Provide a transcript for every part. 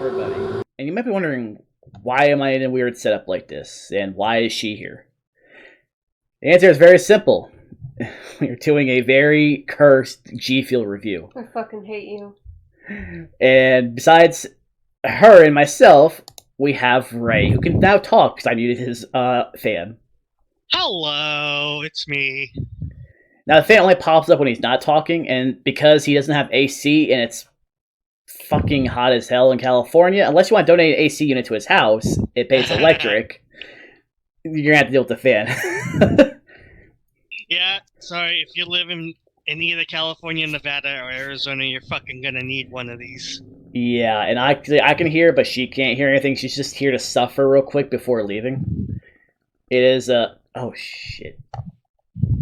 everybody. And you might be wondering, why am I in a weird setup like this? And why is she here? The answer is very simple. We're doing a very cursed GFUEL review. I fucking hate you. And besides her and myself, we have Ray, who can now talk because I muted his fan. Hello, it's me. Now, the fan only pops up when he's not talking, and because he doesn't have AC and it's fucking hot as hell in California, unless you want to donate an AC unit to his house, it pays electric, you're gonna have to deal with the fan. Yeah, sorry, if you live in either California, Nevada, or Arizona, you're fucking gonna need one of these. Yeah, and I can hear, but she can't hear anything. She's just here to suffer real quick before leaving. It is oh shit.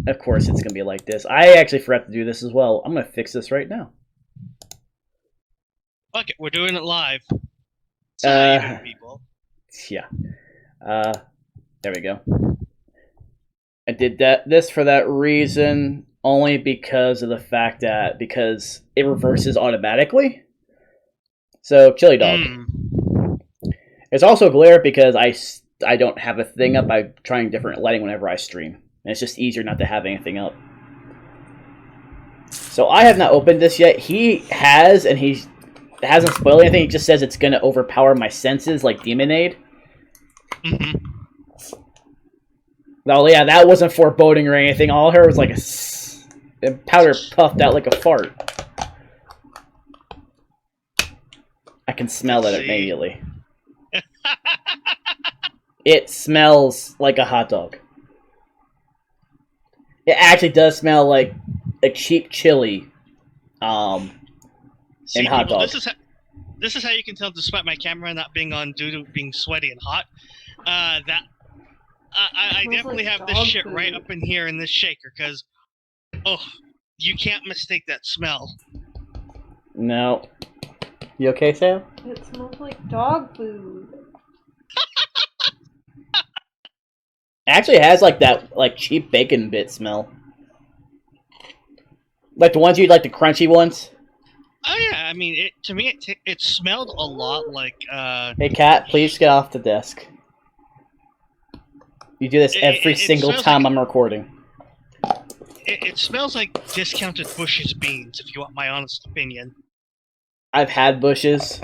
Of course it's gonna be like this. I actually forgot to do this as well. I'm gonna fix this right now. Fuck it, we're doing it live. So how you doing, people? Yeah. There we go. I did this for that reason, only because of the fact that because it reverses automatically. So Chilidog. It's also glare because I don't have a thing up by trying different lighting whenever I stream. And it's just easier not to have anything up. So I have not opened this yet. He has, and he hasn't spoiled anything. He just says it's going to overpower my senses like Demonade. Oh yeah, that wasn't foreboding or anything. All I heard was like a powder puffed out like a fart. I can smell it immediately. It smells like a hot dog. It actually does smell like a cheap chili and hot dog. This is how you can tell, despite my camera not being on due to being sweaty and hot, that I definitely have this shit right up in here in this shaker, because, oh, you can't mistake that smell. No. You okay, Sam? It smells like dog food. It actually has like that cheap bacon bit smell. Like the ones you'd like, the crunchy ones. Oh yeah, I mean, to me it smelled a lot like Hey cat, please get off the desk. You do this every single time I'm recording. It smells like discounted Bush's beans, if you want my honest opinion. I've had Bush's.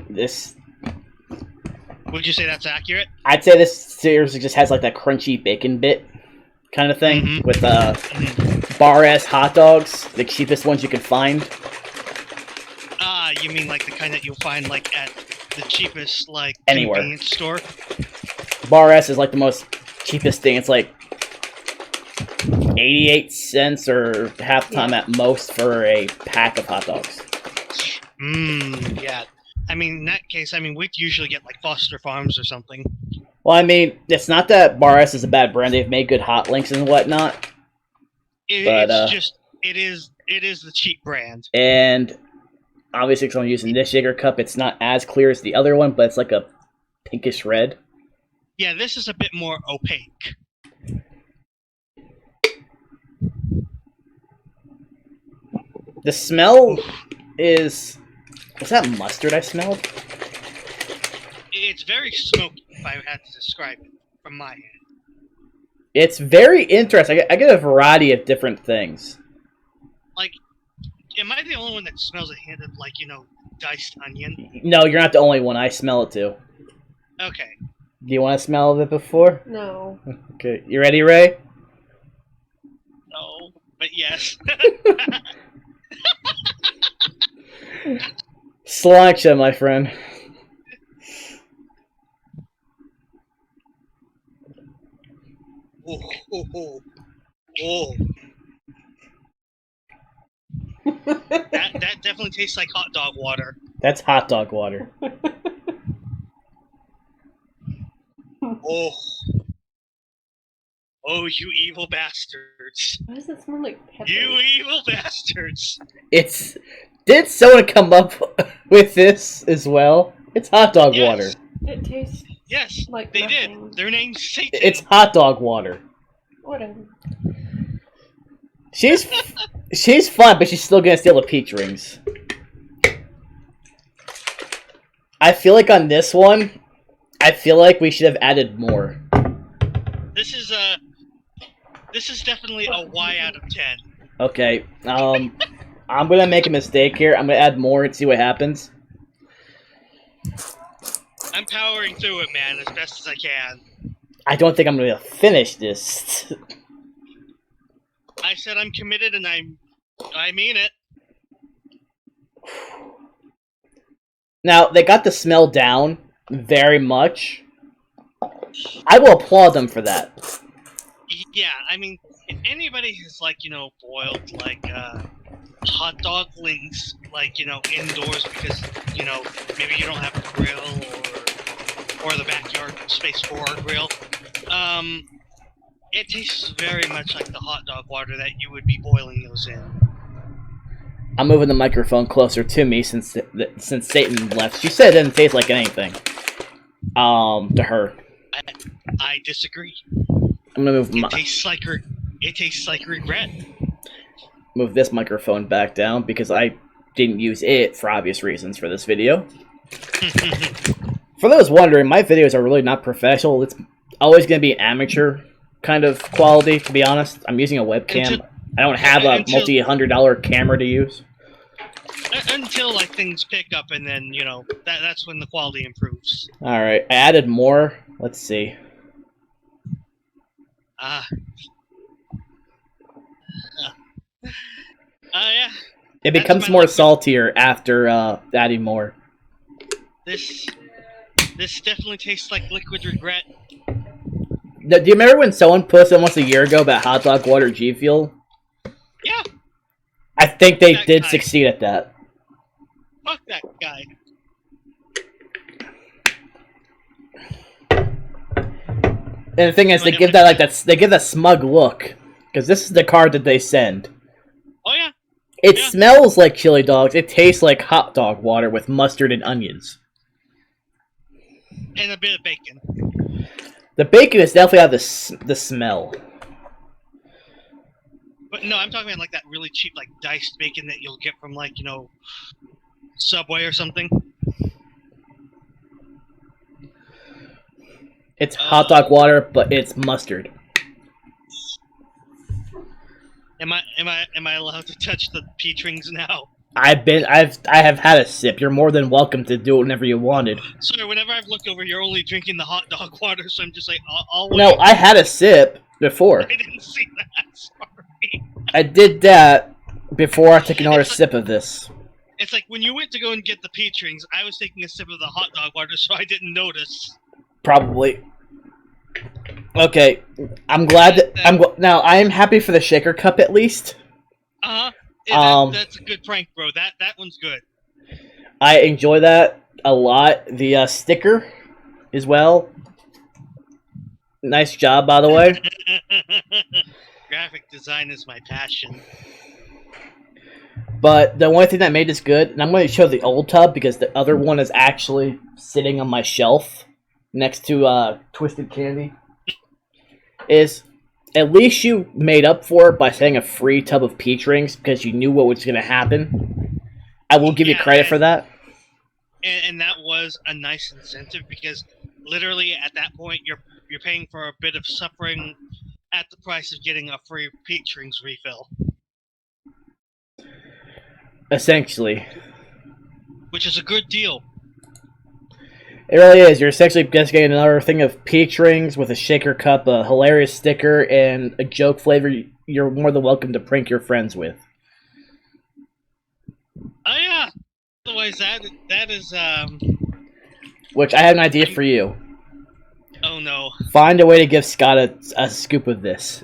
This... Would you say that's accurate? I'd say this seriously just has like that crunchy bacon bit kind of thing with bar-ass hot dogs, the cheapest ones you can find. You mean like the kind that you'll find like at the cheapest like anywhere convenience store? Bar-ass is like the most cheapest thing. It's like 88 cents or half time at most for a pack of hot dogs. Yeah. I mean, in that case, we'd usually get like Foster Farms or something. Well, I mean, it's not that Bar-S is a bad brand. They've made good hot links and whatnot. It's just, it is the cheap brand. And obviously, because I'm using this shaker cup, it's not as clear as the other one, but it's like a pinkish red. Yeah, this is a bit more opaque. The smell is... Was that mustard I smelled? It's very smoky, if I had to describe it from my end. It's very interesting. I get a variety of different things. Like, am I the only one that smells a hint of, like, diced onion? No, you're not the only one. I smell it too. Okay. Do you want to smell it before? No. Okay. You ready, Ray? No, but yes. Sláinte, my friend. Oh. That definitely tastes like hot dog water. That's hot dog water. Oh, you evil bastards. Why does it smell like pepper? You evil bastards. Did someone come up with this as well? It's hot dog water. It tastes like they nothing. did. Their name's Satan. It's hot dog water. Whatever. She's fun, but she's still gonna steal the peach rings. I feel like on this one, I feel like we should have added more. This is definitely a Y out of 10. Okay, I'm gonna make a mistake here. I'm gonna add more and see what happens. I'm powering through it, man, as best as I can. I don't think I'm gonna finish this. I said I'm committed, and I mean it. Now, they got the smell down very much. I will applaud them for that. Yeah, I mean, if anybody has, like, boiled, like, hot dog wings, like, indoors because, maybe you don't have a grill or the backyard space for a grill, it tastes very much like the hot dog water that you would be boiling those in. I'm moving the microphone closer to me since Satan left. She said it didn't taste like anything. To her. I disagree. I'm gonna move. It tastes like regret. Move this microphone back down because I didn't use it for obvious reasons for this video. For those wondering, my videos are really not professional. It's always gonna be amateur kind of quality. To be honest, I'm using a webcam. I don't have a multi-$100 camera to use. Until, like, things pick up, and then, that's when the quality improves. Alright, I added more. Let's see. Yeah. It becomes more saltier after adding more. This definitely tastes like liquid regret. Do you remember when someone posted almost a year ago about hot dog water GFUEL? Yeah. I think they did succeed at that. Fuck that guy. And the thing is, they give that smug look because this is the card that they send. Oh yeah. It smells like chili dogs. It tastes like hot dog water with mustard and onions. And a bit of bacon. The bacon is definitely out of the smell. But no, I'm talking about like that really cheap, like diced bacon that you'll get from like Subway or something. It's hot dog water, but it's mustard. Am I allowed to touch the peach rings now? I have had a sip. You're more than welcome to do it whenever you wanted. Sorry, whenever I've looked over, you're only drinking the hot dog water, so I'm just like, I'll wait. No, I had a sip before. I didn't see that. Sorry. I did that before I took another sip of this. It's like when you went to go and get the peach rings, I was taking a sip of the hot dog water, so I didn't notice. Probably. Okay, I'm glad that now I am happy for the shaker cup at least. That's a good prank, bro. That one's good. I enjoy that a lot. The sticker as well. Nice job, by the way. Graphic design is my passion. But the one thing that made this good, and I'm going to show the old tub because the other one is actually sitting on my shelf next to Twisted Candy, is at least you made up for it by setting a free tub of peach rings because you knew what was going to happen. I will give you credit for that. And that was a nice incentive because literally at that point you're paying for a bit of suffering at the price of getting a free peach rings refill. Essentially. Which is a good deal. It really is. You're essentially just getting another thing of peach rings with a shaker cup, a hilarious sticker, and a joke flavor you're more than welcome to prank your friends with. Oh yeah. Otherwise that is Which I have an idea for you. Oh no. Find a way to give Scott a scoop of this.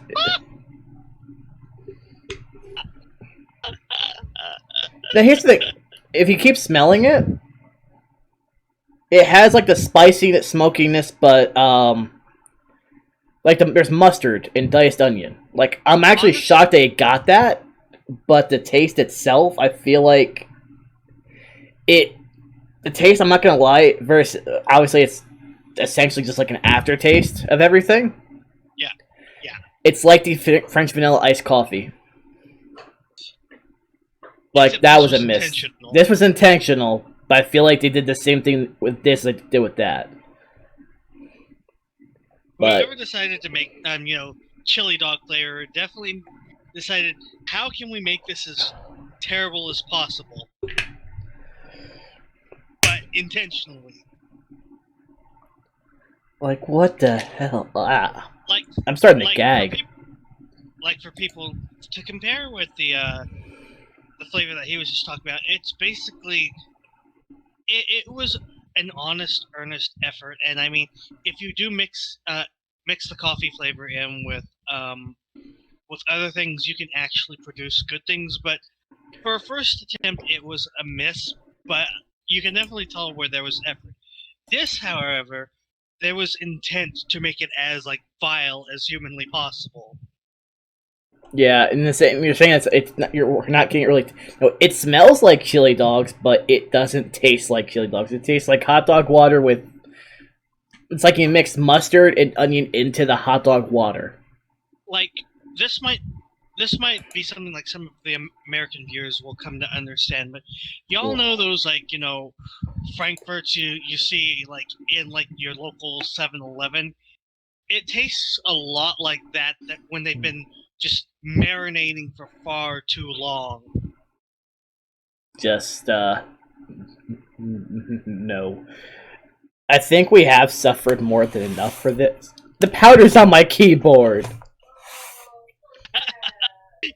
Now here's the thing. If you keep smelling it, it has like the spiciness, smokiness, but there's mustard and diced onion. Like I'm actually shocked they got that, but the taste itself, I feel like the taste, I'm not gonna lie, obviously it's essentially just like an aftertaste of everything. Yeah. It's like the French vanilla iced coffee. Like, that was a miss. This was intentional, but I feel like they did the same thing with this like they did with that. But whoever decided to make Chilidog flavor definitely decided, how can we make this as terrible as possible, but intentionally. like, what the hell? Like, I'm starting to gag. For people to compare with the flavor that he was just talking about, it's basically it was an honest, earnest effort. And I mean, if you do mix the coffee flavor in with other things, you can actually produce good things. But for a first attempt, it was a miss. But you can definitely tell where there was effort. This, however, there was intent to make it as like vile as humanly possible. Yeah, and the same, you're saying it's not, you're not getting it really. No, it smells like chili dogs, but it doesn't taste like chili dogs. It tastes like hot dog water with. It's like you mixed mustard and onion into the hot dog water. Like this might be something like some of the American viewers will come to understand, but y'all know those Frankfurts you see like in like your local 7-Eleven. It tastes a lot like that when they've been just marinating for far too long. Just no. I think we have suffered more than enough for this. The powder's on my keyboard.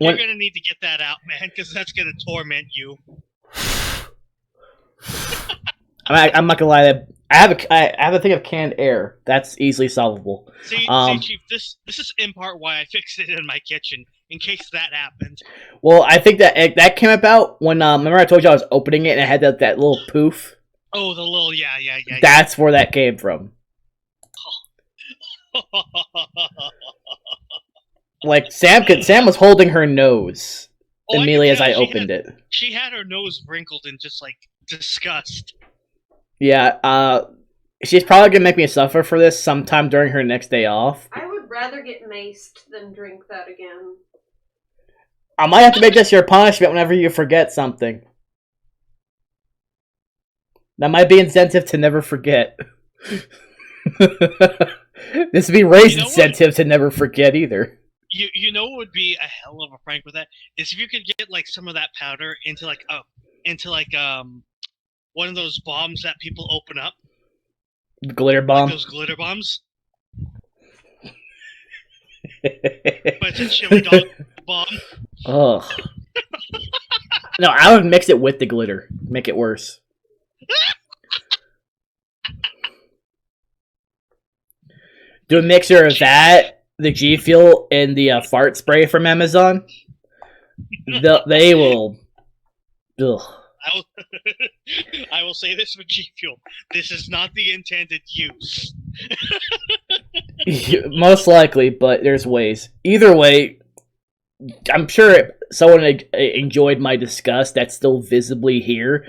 You're gonna need to get that out, man, because that's gonna torment you. I'm not gonna lie. That I have a thing of canned air. That's easily solvable. See, Chief, this is in part why I fixed it in my kitchen, in case that happened. Well, I think that came about when remember I told you I was opening it and it had that little poof. Oh, the little yeah. That's where that came from. Like Sam was holding her nose immediately as I opened it. She had her nose wrinkled in just like disgust. Yeah, she's probably gonna make me suffer for this sometime during her next day off. I would rather get maced than drink that again. I might have to make this your punishment whenever you forget something. That might be incentive to never forget. This would be Ray's incentive to never forget either. You know what would be a hell of a prank with that is if you could get like some of that powder into one of those bombs that people open up. Glitter bomb. Like those glitter bombs. But it's a chili dog bomb. Ugh. No, I would mix it with the glitter. Make it worse. Do a mixture of that, the GFUEL, and the fart spray from Amazon. They will. Ugh. I will say this with GFUEL. This is not the intended use. Most likely, but there's ways. Either way, I'm sure someone enjoyed my disgust that's still visibly here.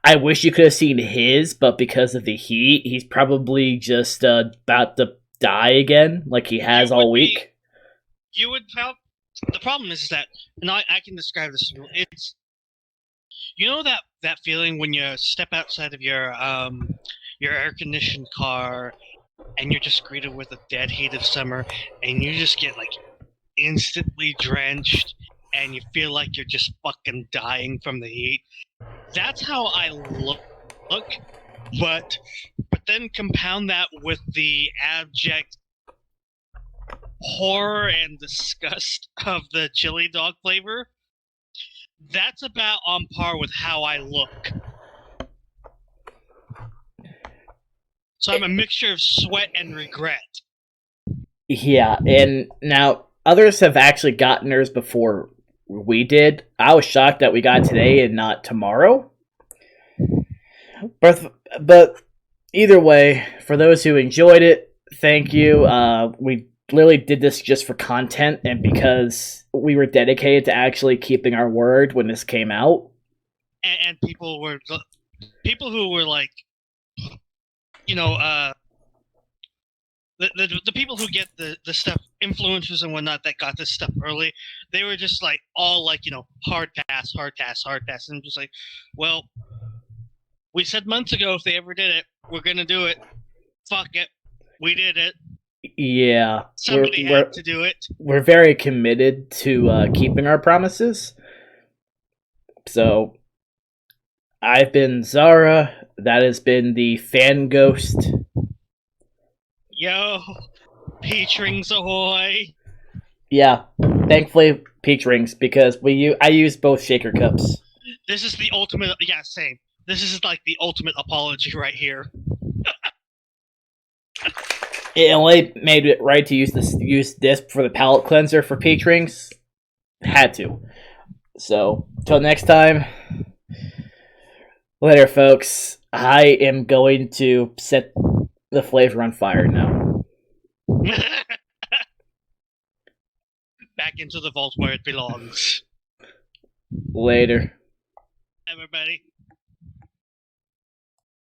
I wish you could have seen his, but because of the heat, he's probably just about to die again, like he has all week. You would have. The problem is that, and I can describe this. It's, you know that feeling when you step outside of your air conditioned car, and you're just greeted with a dead heat of summer, and you just get like instantly drenched, and you feel like you're just fucking dying from the heat. That's how I look. But then compound that with the abject horror and disgust of the chili dog flavor. That's about on par with how I look. So I'm a mixture of sweat and regret. Yeah, and now others have actually gotten theirs before we did. I was shocked that we got today and not tomorrow. But either way, for those who enjoyed it, thank you. We literally did this just for content and because we were dedicated to actually keeping our word when this came out. And people who were like, you know, the people who get the stuff, influencers and whatnot that got this stuff early, they were just like all like, you know, hard pass, and I'm just like, well, We said months ago if they ever did it, we're gonna do it. Fuck it. We did it. Yeah, Somebody had to do it. We're very committed to keeping our promises. So, I've been Zara. That has been the fan ghost. Yo, peach rings ahoy! Yeah, thankfully peach rings because I use both shaker cups. This is the ultimate. Yeah, same. This is like the ultimate apology right here. It only made it right to use this for the palate cleanser for peach rings. Had to. So, till next time. Later, folks. I am going to set the flavor on fire now. Back into the vault where it belongs. Later. Everybody.